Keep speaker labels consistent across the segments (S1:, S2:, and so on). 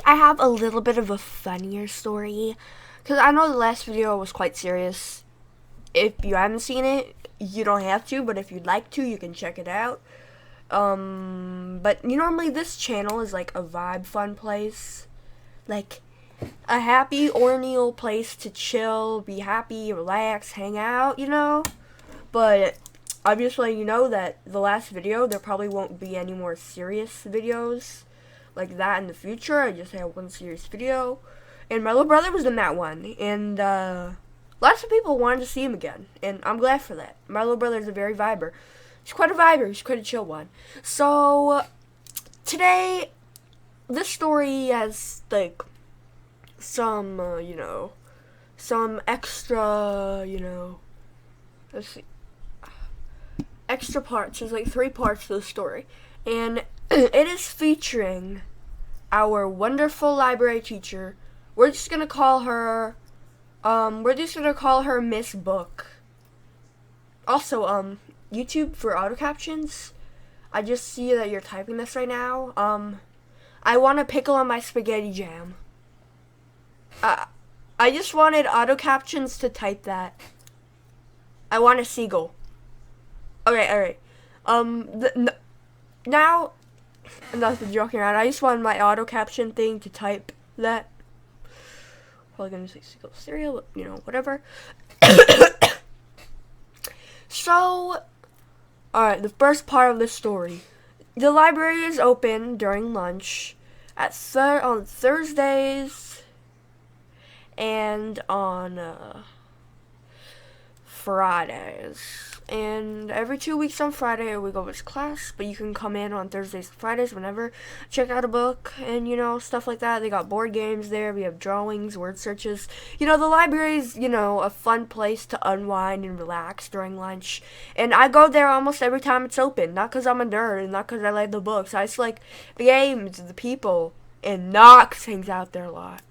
S1: I have a little bit of a funnier story. Because I know the last video was quite serious. If you haven't seen it, you don't have to. But if you'd like to, you can check it out. But normally this channel is like a vibe fun place. Like a happy Orneal place to chill, be happy, relax, hang out, But obviously you know that the last video, there probably won't be any more serious videos like that in the future. I just had one serious video. And my little brother was in that one. And lots of people wanted to see him again. And I'm glad for that. My little brother is a very viber. He's quite a viber. He's quite a chill one. So today, this story has like some, some extra, let's see, extra parts. There's like 3 parts to the story. And it is featuring our wonderful library teacher. We're just gonna call her, Miss Book. Also, YouTube for auto captions. I just see that you're typing this right now. I want a pickle on my spaghetti jam. I just wanted auto captions to type that. I want a seagull. Okay, alright. Now, enough of joking around. I just want my auto caption thing to type that. Probably gonna say seagull cereal, but, whatever. So, alright, the first part of the story. The library is open during lunch on Thursdays and on Fridays. And every 2 weeks on Friday we go to class, but you can come in on Thursdays and Fridays whenever, check out a book and stuff like that. They got board games there, we have drawings, word searches. The library's a fun place to unwind and relax during lunch. And I go there almost every time it's open, not because I'm a nerd and not because I like the books. I just like the games, the people, and Knox hangs out there a lot.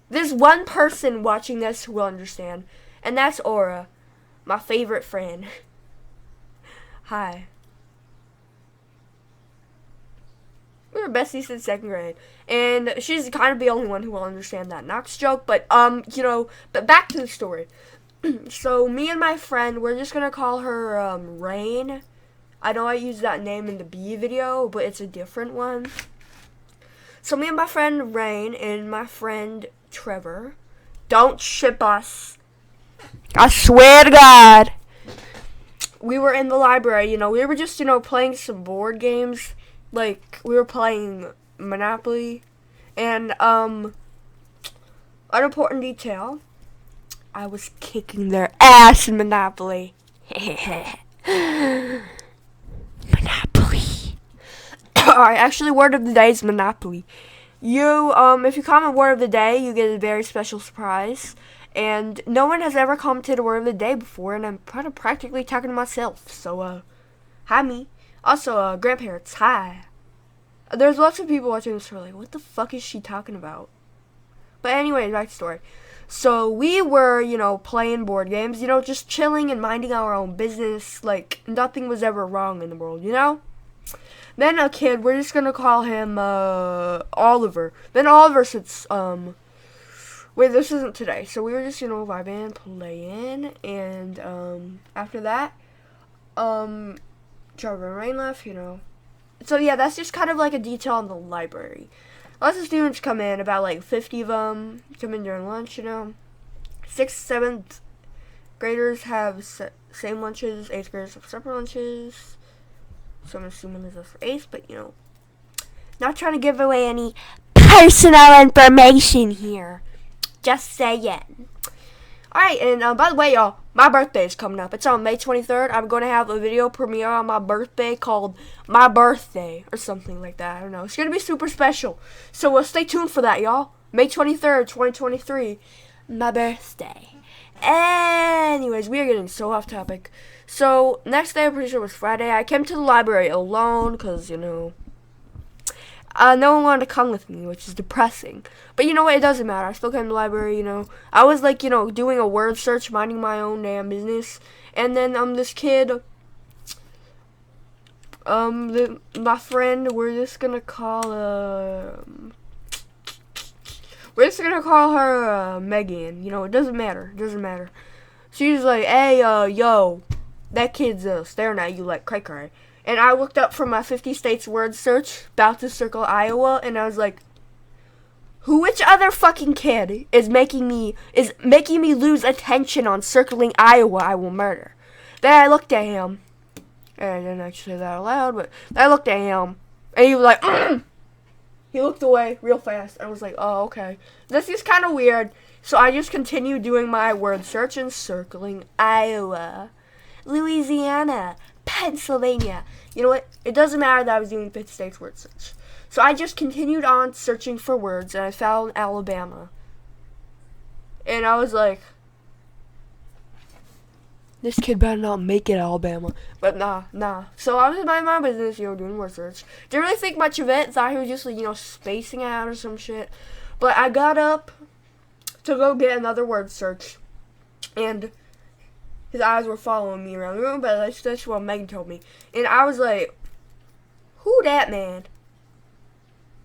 S1: There's one person watching this who will understand, and that's Aura, my favorite friend. Hi. We were besties since 2nd grade. And she's kind of the only one who will understand that Knox joke. But, but back to the story. So, me and my friend, we're just going to call her, Rain. I know I used that name in the B video, but it's a different one. So, me and my friend Rain and my friend Trevor, don't ship us. I swear to God. We were in the library, we were just, playing some board games. Like, we were playing Monopoly. And, unimportant detail, I was kicking their ass in Monopoly. Monopoly. Alright, actually, word of the day is Monopoly. If you comment word of the day, you get a very special surprise. And no one has ever commented a word of the day before, and I'm kind of practically talking to myself. So, hi me. Also, grandparents, hi. There's lots of people watching this who are like, what the fuck is she talking about? But anyway, back to the story. So, we were, playing board games, just chilling and minding our own business. Like, nothing was ever wrong in the world, Then a kid, we're just gonna call him, Oliver. Then Oliver sits, wait, this isn't today. So we were just, vibing, playing, and, after that, Trevor and Rain left, So, yeah, that's just kind of like a detail on the library. Lots of students come in, about, like, 50 of them come in during lunch, 6th, 7th graders have same lunches, 8th graders have separate lunches. So I'm assuming this is for 8th, but, not trying to give away any personal information here. Just saying. Alright, and by the way, y'all, my birthday is coming up. It's on May 23rd. I'm going to have a video premiere on my birthday called My Birthday or something like that. I don't know. It's going to be super special. So stay tuned for that, y'all. May 23rd, 2023. My birthday. Anyways, we are getting so off topic. So, next day, I'm pretty sure it was Friday. I came to the library alone because, no one wanted to come with me, which is depressing. But you know what? It doesn't matter. I still came to the library, I was, like, doing a word search, minding my own damn business. And then, this kid, my friend, we're just gonna call, We're just gonna call her Megan. You know, it doesn't matter. It doesn't matter. She's like, hey, yo, that kid's staring at you like cray cray. And I looked up from my 50 states word search, about to circle Iowa, and I was like, which other fucking kid is making me lose attention on circling Iowa I will murder? Then I looked at him, and I didn't actually say that out loud, but I looked at him, and he was like, he looked away real fast. I was like, oh, okay. This is kind of weird. So I just continued doing my word search and circling Iowa, Louisiana, Pennsylvania. You know what? It doesn't matter that I was doing 50 states word search. So I just continued on searching for words, and I found Alabama. And I was like, this kid better not make it Alabama. But nah. So I was in my business, doing word search. Didn't really think much of it. Thought he was just, spacing out or some shit. But I got up to go get another word search. And his eyes were following me around the room, but that's what Megan told me. And I was like, who that man?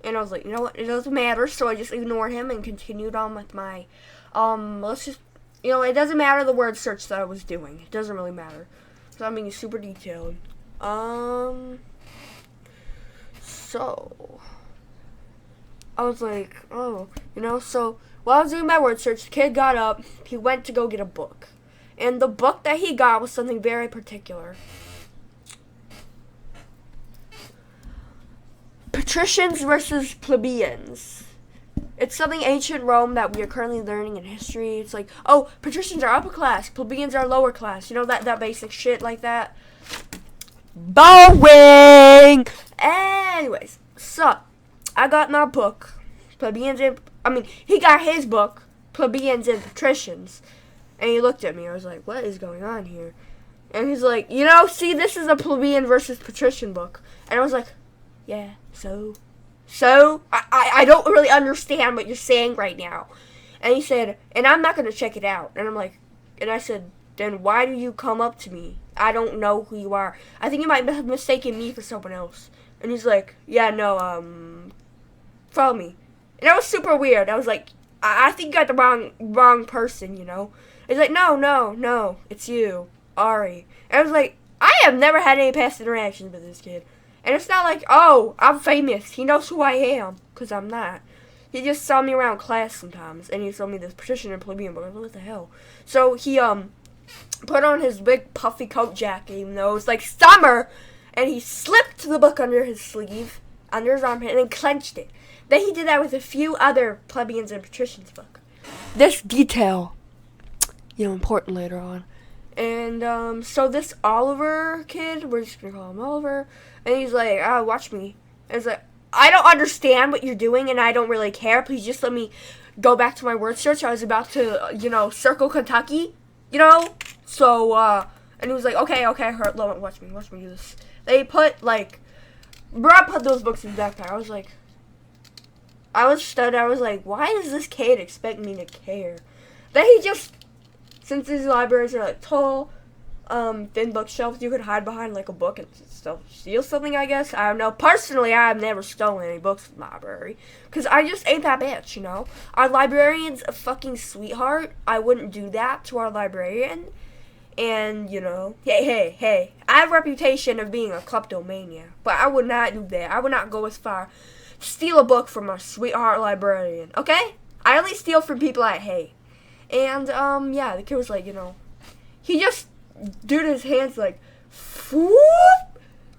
S1: And I was like, you know what, it doesn't matter. So I just ignored him and continued on with my, it doesn't matter the word search that I was doing. It doesn't really matter. So I'm being super detailed. So I was like, so while I was doing my word search, the kid got up, he went to go get a book. And the book that he got was something very particular. Patricians versus plebeians. It's something ancient Rome that we are currently learning in history. It's like, oh, patricians are upper class, plebeians are lower class. That basic shit like that. Boring! Anyways, so, I got my book. He got his book, Plebeians and Patricians. And he looked at me. I was like, what is going on here? And he's like, see, this is a plebeian versus patrician book. And I was like, yeah, so I don't really understand what you're saying right now. And he said, and I'm not going to check it out. And I said, then why do you come up to me? I don't know who you are. I think you might have mistaken me for someone else. And he's like, yeah, no, follow me. And that was super weird. I was like, I think you got the wrong person, He's like, no, it's you, Ari. And I was like, I have never had any past interactions with this kid. And it's not like, oh, I'm famous. He knows who I am, because I'm not. He just saw me around class sometimes, and he showed me this patrician and plebeian book. I was like, what the hell? So he put on his big puffy coat jacket, even though it was like summer, and he slipped the book under his sleeve, under his armpit, and then clenched it. Then he did that with a few other plebeians and patricians book. This detail, important later on. And so this Oliver kid, we're just gonna call him Oliver, and he's like, watch me. And it's like, I don't understand what you're doing, and I don't really care. Please just let me go back to my word search. I was about to, circle Kentucky, So, and he was like, okay, watch me do this. They put, Brad put those books in his backpack. I was stunned. I was like, why does this kid expect me to care? Then he just, since these libraries are, tall, thin bookshelves, you could hide behind, a book and steal something, I guess. I don't know. Personally, I have never stolen any books from the library. Because I just ain't that bitch, Our librarian's a fucking sweetheart. I wouldn't do that to our librarian. And, hey, I have a reputation of being a kleptomania. But I would not do that. I would not go as far. Steal a book from a sweetheart librarian, okay? I only steal from people I hate. And, the kid was like, he just did his hands whoop,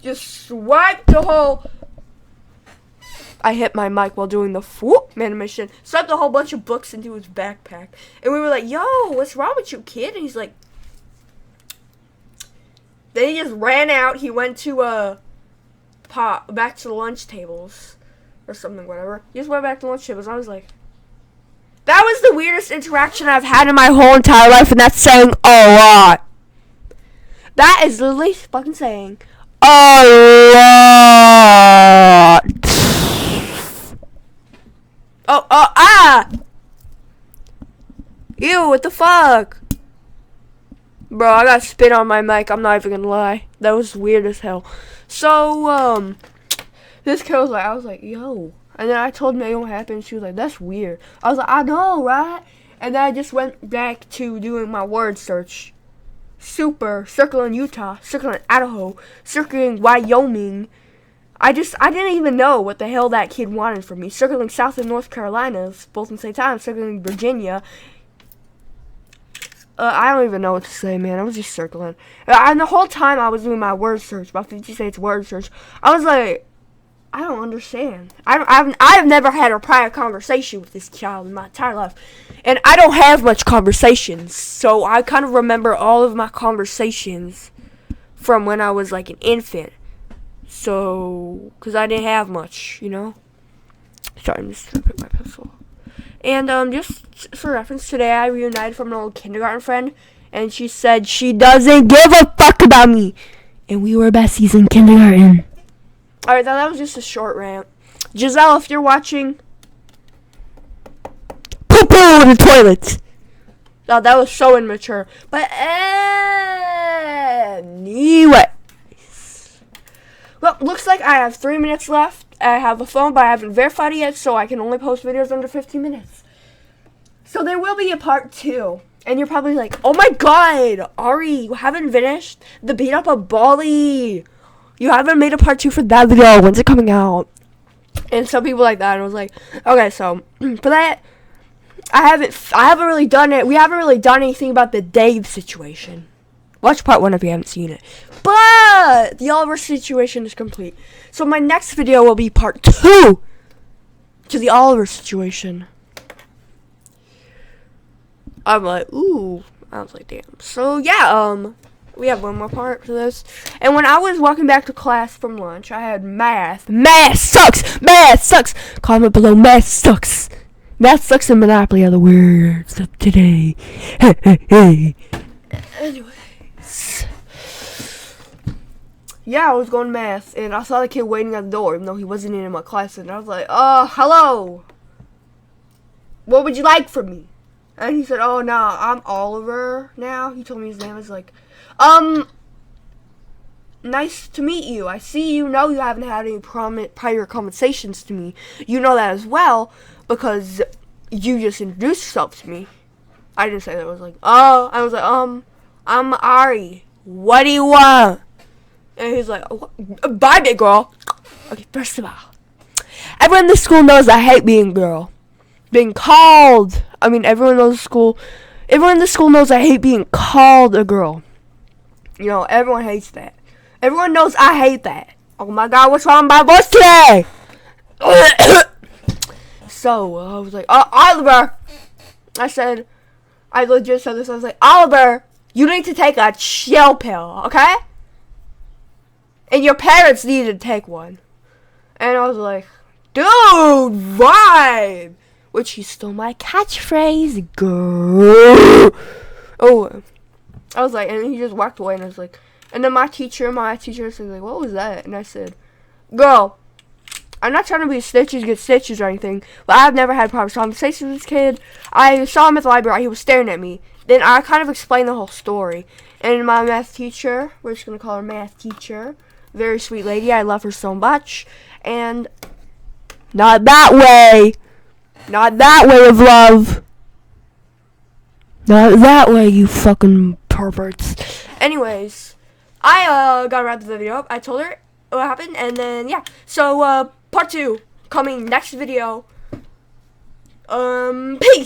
S1: just swiped the whole, I hit my mic while doing the whoop animation, swiped a whole bunch of books into his backpack. And we were like, yo, what's wrong with you, kid? And he's like, then he just ran out. He went to, back to the lunch tables. Or something, whatever. He just went back to lunch tables. I was like, that was the weirdest interaction I've had in my whole entire life, and that's saying a lot. That is literally fucking saying a lot. Ew, what the fuck? Bro, I got spit on my mic. I'm not even gonna lie. That was weird as hell. So, this kid was like, I was like, yo, And then I told May what happened. She was like, that's weird. I was like, I know, right? And then I just went back to doing my word search. Super, circling Utah, circling Idaho, circling Wyoming. I didn't even know what the hell that kid wanted from me. Circling South and North Carolinas, both in the same time. Circling Virginia. I don't even know what to say, man. I was just circling. And the whole time I was doing my word search, my 50 States word search, I was like, I don't understand. I've never had a prior conversation with this child in my entire life. And I don't have much conversations. So I kind of remember all of my conversations from when I was like an infant. So, because I didn't have much, you know. Sorry, I'm just trying to pick my pencil. And just for reference, today I reunited from an old kindergarten friend. And she said she doesn't give a fuck about me. And we were besties in kindergarten. Alright, that was just a short rant. Giselle, if you're watching, poo-poo in the toilet. Oh, that was so immature. But anyway. Well, looks like I have 3 minutes left. I have a phone, but I haven't verified it yet, so I can only post videos under 15 minutes. So there will be a part 2. And you're probably like, oh my god, Ari, you haven't finished the beat up of Bali. You haven't made a part 2 for that video. When's it coming out? And some people like that. And I was like, okay, so for that, I haven't really done it. We haven't really done anything about the Dave situation. Watch part 1 if you haven't seen it. But the Oliver situation is complete. So my next video will be part 2 to the Oliver situation. I'm like, ooh. I was like, damn. So yeah, we have one more part to this. And when I was walking back to class from lunch, I had math. Math sucks! Math sucks! Comment below, math sucks! Math sucks and Monopoly are the words of today. Hey, hey, hey. Anyways. Yeah, I was going to math, and I saw the kid waiting at the door, even though he wasn't in my class. And I was like, hello. What would you like from me? And he said, oh, no, I'm Oliver now. He told me his name. I was like, nice to meet you. I see you know you haven't had any prior conversations to me. You know that as well because you just introduced yourself to me. I didn't say that. I was like, oh. I was like, I'm Ari. What do you want? And he's like, oh, bye, big girl. Okay, first of all, everyone in the school knows I hate being a girl. Being called. I mean, everyone in the school knows I hate being called a girl. You know, everyone hates that. Everyone knows I hate that. Oh my god, what's wrong with my voice today? So, I was like, Oliver. I legit said this. I was like, Oliver, you need to take a chill pill, okay? And your parents need to take one. And I was like, dude, vibe. Which he stole my catchphrase, girl. Oh, I was like, and he just walked away, and I was like, and then my teacher was like, what was that? And I said, girl, I'm not trying to be snitches get stitches or anything, but I've never had proper conversations with this kid. I saw him at the library. He was staring at me. Then I kind of explained the whole story. And my math teacher, we're just going to call her math teacher, very sweet lady. I love her so much. And not that way. Not that way of love. Not that way, you fucking perverts. Anyways, I got around to the video up. I told her what happened, and then, yeah. So, part 2, coming next video. Peace!